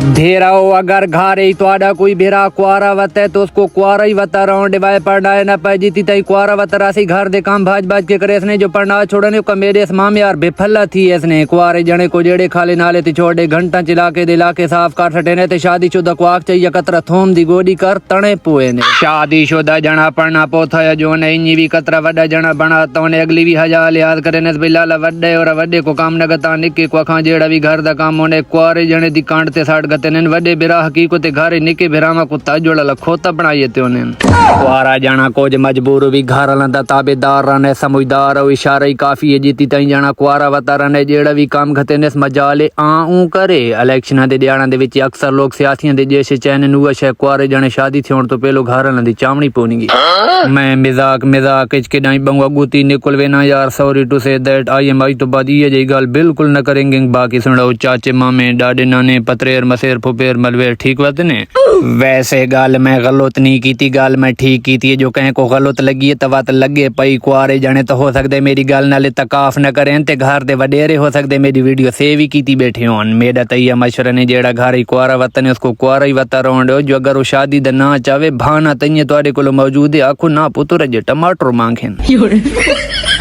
भेरा हो अगर घर ही तो कोई भेरा कुआरा वत है तो उसको कुआरा ही वता रहो डिवाइड पढ़ना है ना पाई जीती तई कुआरा वत राशि घर दे काम भाज भाज के करे इसने जो पढ़ना छोड़ने का मेरे माम यार बेफला थी इसने कुआरे जने को जेड़े खाले नाले ते छोड़े घंटा चिला के दिला के साफ कर सटे ने ते शादीशुदा को आख चाहिए कतरा थोम दी गोडी कर तणे पुए ने शादीशुदा जना पढ़ना पोथा है जो ने इन्हीं भी कतरा वड्डा जना बना तो ने अगली भी हजार लिहाज करे ने बिल्ला वड्डे और वड्डे को काम न गता निके को खा जेड़ा भी घर दा काम होने कुआरे जने दी कांड ते साठ गते ने वड्डे बिरा हकीकत घरे निके बिरामा को ताजोड़ा लखोता बनाइए ते ओने कुआरा जाना कुछ मजबूर भी घर दा ताबेदार रहने समझदार और इशारा ही काफी है जीती तई जाना कुआरा वता रहने जेड़ा भी काम खते ने मजाले आऊं करे इलेक्शन दे दिहाड़ा दे विच अक्सर लोग सियासियां दे जैसे चैन नुआ शे कुआरे जाने शादी थियोण तो पहलो घर दी चामड़ी पोनीगी मैं मजाक के डाई बंगा गुती निकल वे ना यार sorry to say that I am I तो बाद ये जई गल बिल्कुल न करेंगे बाकी सुनाओ चाचे मामे डाडे नाने पतरेर मसेर फुपेर मलवेर ठीक बात ने वैसे गल मैं गलत नहीं की गल मैं ठीक की थी जो कहीं को गलत लगी है तवा लगे पई कुआरे जाने तो हो सकते मेरी गल नाले तकाफ न करें ते घर दे वडेरे हो सकते मेरी वीडियो सेव ही की बैठे होन मेरा तैया मशवरा ने जेड़ा घर ही कुआरा वतन है उसको कुआरा ही वता रहो जो अगर वो शादी दा ना चाहे भाना तइये तुहाडे कोल मौजूद है आखो ना पुत्र जे टमाटर मांगे